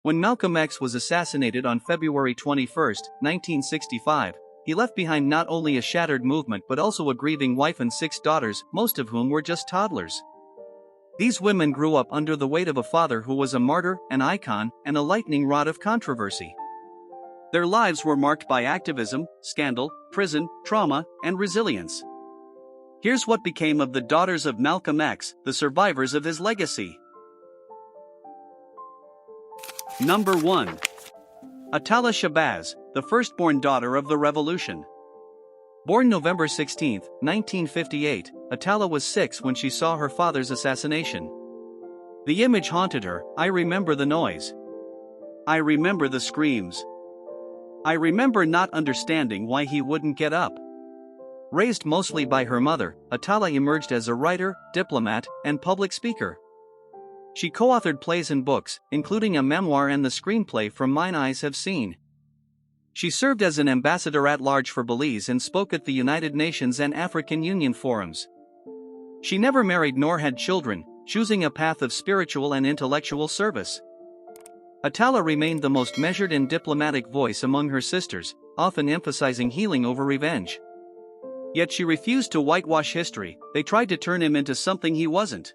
When Malcolm X was assassinated on February 21, 1965, he left behind not only a shattered movement but also a grieving wife and 6 daughters, most of whom were just toddlers. These women grew up under the weight of a father who was a martyr, an icon, and a lightning rod of controversy. Their lives were marked by activism, scandal, prison, trauma, and resilience. Here's what became of the daughters of Malcolm X, the survivors of his legacy. Number 1. Atala Shabbaz, the firstborn daughter of the revolution. Born November 16, 1958, Attallah was 6 when she saw her father's assassination. The image haunted her. I remember the noise. I remember the screams. I remember not understanding why he wouldn't get up. Raised mostly by her mother, Attallah emerged as a writer, diplomat, and public speaker. She co-authored plays and books, including a memoir and the screenplay from Mine Eyes Have Seen. She served as an ambassador at large for Belize and spoke at the United Nations and African Union forums. She never married nor had children, choosing a path of spiritual and intellectual service. Attallah remained the most measured and diplomatic voice among her sisters, often emphasizing healing over revenge. Yet she refused to whitewash history. They tried to turn him into something he wasn't.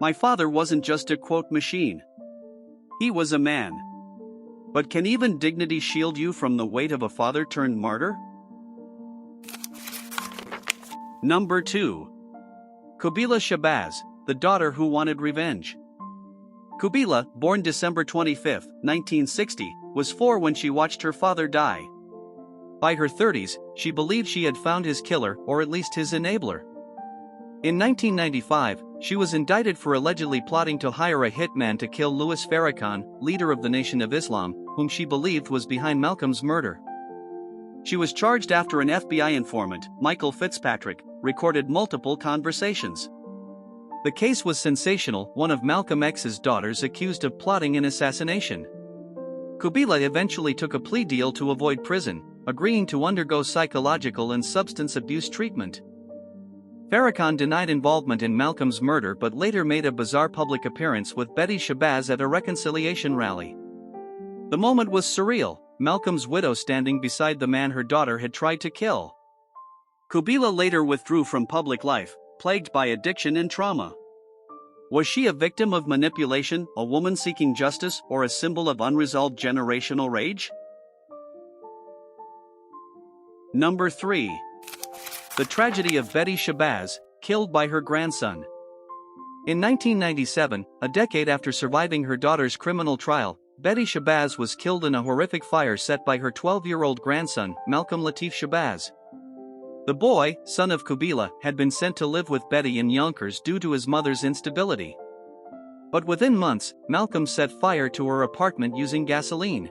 My father wasn't just a quote machine. He was a man. But can even dignity shield you from the weight of a father turned martyr? Number 2. Kabila Shabbaz, the daughter who wanted revenge. Qubilah, born December 25, 1960, was 4 when she watched her father die. By her 30s, she believed she had found his killer, or at least his enabler. In 1995, she was indicted for allegedly plotting to hire a hitman to kill Louis Farrakhan, leader of the Nation of Islam, whom she believed was behind Malcolm's murder. She was charged after an FBI informant, Michael Fitzpatrick, recorded multiple conversations. The case was sensational, one of Malcolm X's daughters accused of plotting an assassination. Qubilah eventually took a plea deal to avoid prison, agreeing to undergo psychological and substance abuse treatment. Farrakhan denied involvement in Malcolm's murder but later made a bizarre public appearance with Betty Shabazz at a reconciliation rally. The moment was surreal, Malcolm's widow standing beside the man her daughter had tried to kill. Qubilah later withdrew from public life, plagued by addiction and trauma. Was she a victim of manipulation, a woman seeking justice, or a symbol of unresolved generational rage? Number 3. The tragedy of Betty Shabazz, killed by her grandson. In 1997, a decade after surviving her daughter's criminal trial, Betty Shabazz was killed in a horrific fire set by her 12-year-old grandson, Malcolm Latif Shabbaz. The boy, son of Qubilah, had been sent to live with Betty in Yonkers due to his mother's instability. But within months, Malcolm set fire to her apartment using gasoline.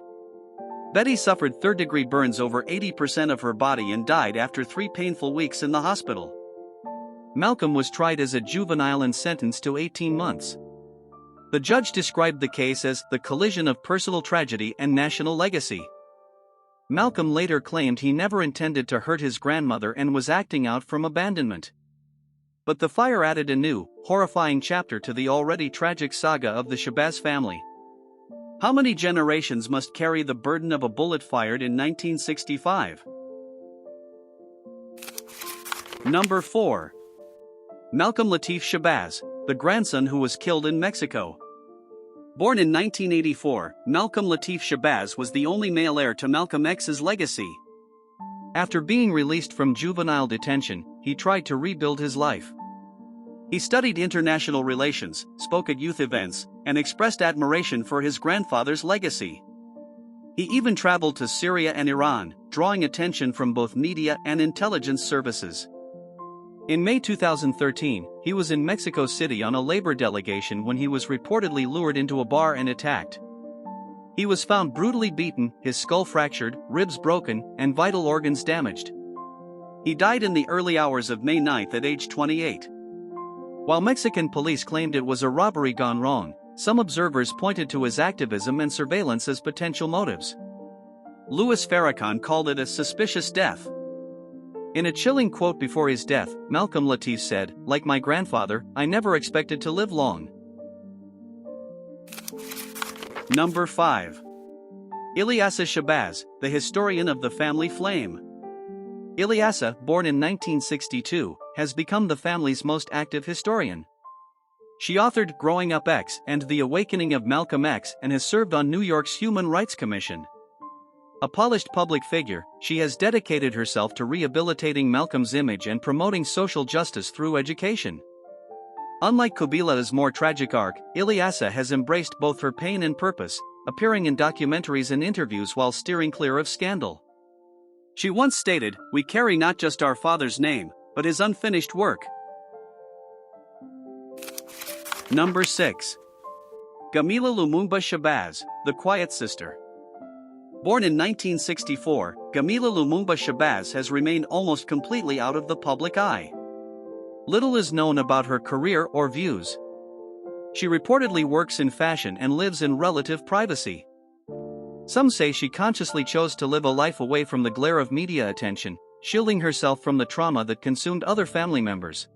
Betty suffered third-degree burns over 80% of her body and died after 3 painful weeks in the hospital. Malcolm was tried as a juvenile and sentenced to 18 months. The judge described the case as the collision of personal tragedy and national legacy. Malcolm later claimed he never intended to hurt his grandmother and was acting out from abandonment. But the fire added a new, horrifying chapter to the already tragic saga of the Shabbaz family. How many generations must carry the burden of a bullet fired in 1965? Number 4. Malcolm Latif Shabbaz, the grandson who was killed in Mexico. Born in 1984, Malcolm Latif Shabbaz was the only male heir to Malcolm X's legacy. After being released from juvenile detention, he tried to rebuild his life. He studied international relations, spoke at youth events, and expressed admiration for his grandfather's legacy. He even traveled to Syria and Iran, drawing attention from both media and intelligence services. In May 2013, he was in Mexico City on a labor delegation when he was reportedly lured into a bar and attacked. He was found brutally beaten, his skull fractured, ribs broken, and vital organs damaged. He died in the early hours of May 9 at age 28. While Mexican police claimed it was a robbery gone wrong, some observers pointed to his activism and surveillance as potential motives. Louis Farrakhan called it a suspicious death. In a chilling quote before his death, Malcolm Latif said, "Like my grandfather, I never expected to live long." Number 5. Ilasa Shabbaz, the historian of the family flame. Ilyasah, born in 1962, has become the family's most active historian. She authored Growing Up X and The Awakening of Malcolm X and has served on New York's Human Rights Commission. A polished public figure, she has dedicated herself to rehabilitating Malcolm's image and promoting social justice through education. Unlike Qubilah's more tragic arc, Ilyasah has embraced both her pain and purpose, appearing in documentaries and interviews while steering clear of scandal. She once stated, "We carry not just our father's name, but his unfinished work." Number 6. Kabila Lumumba Shabbaz, the Quiet Sister. Born in 1964, Kabila Lumumba Shabbaz has remained almost completely out of the public eye. Little is known about her career or views. She reportedly works in fashion and lives in relative privacy. Some say she consciously chose to live a life away from the glare of media attention, shielding herself from the trauma that consumed other family members.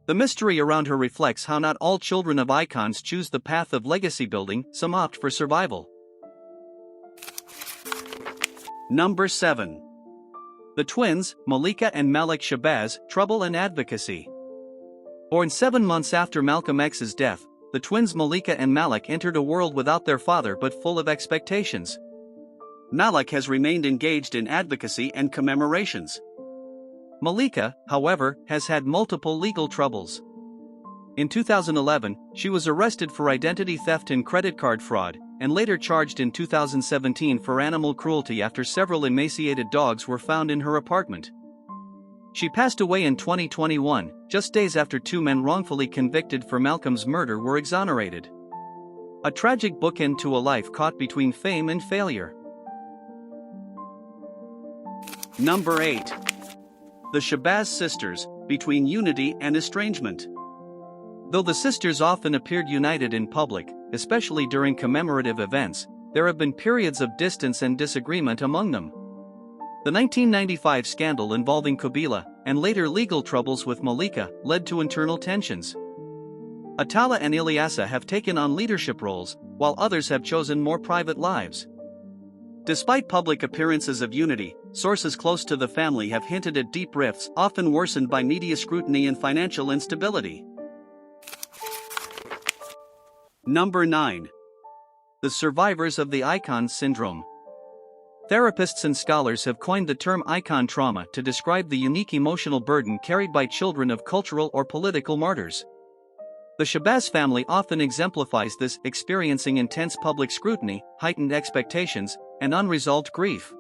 The mystery around her reflects how not all children of icons choose the path of legacy building, some opt for survival. Number 7. The twins, Malikica and Malik Shabbaz, trouble and advocacy. Born 7 months after Malcolm X's death, the twins Malikica and Malik entered a world without their father but full of expectations. Malik has remained engaged in advocacy and commemorations. Malikica, however, has had multiple legal troubles. In 2011, she was arrested for identity theft and credit card fraud, and later charged in 2017 for animal cruelty after several emaciated dogs were found in her apartment. She passed away in 2021, just days after 2 men wrongfully convicted for Malcolm's murder were exonerated. A tragic bookend to a life caught between fame and failure. Number 8. The Shabbaz Sisters, between unity and estrangement. Though the sisters often appeared united in public, especially during commemorative events, there have been periods of distance and disagreement among them. The 1995 scandal involving Qubilah, and later legal troubles with Malikica, led to internal tensions. Attallah and Ilyasah have taken on leadership roles, while others have chosen more private lives. Despite public appearances of unity, sources close to the family have hinted at deep rifts, often worsened by media scrutiny and financial instability. Number 9. The survivors of the icon syndrome. Therapists and scholars have coined the term icon trauma to describe the unique emotional burden carried by children of cultural or political martyrs. The Shabbaz family often exemplifies this, experiencing intense public scrutiny, heightened expectations, and unresolved grief.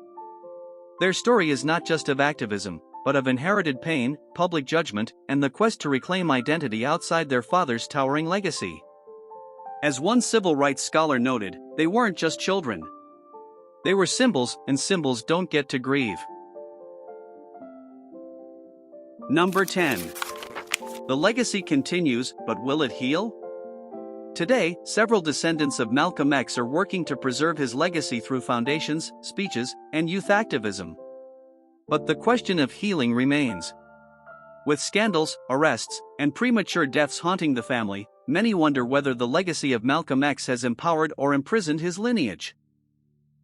Their story is not just of activism, but of inherited pain, public judgment, and the quest to reclaim identity outside their father's towering legacy. As one civil rights scholar noted, they weren't just children. They were symbols, and symbols don't get to grieve. Number 10. The legacy continues, but will it heal? Today, several descendants of Malcolm X are working to preserve his legacy through foundations, speeches, and youth activism. But the question of healing remains. With scandals, arrests, and premature deaths haunting the family, many wonder whether the legacy of Malcolm X has empowered or imprisoned his lineage.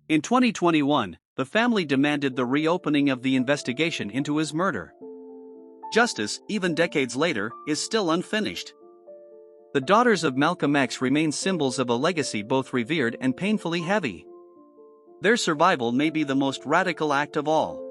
In 2021, the family demanded the reopening of the investigation into his murder. Justice, even decades later, is still unfinished. The daughters of Malcolm X remain symbols of a legacy both revered and painfully heavy. Their survival may be the most radical act of all.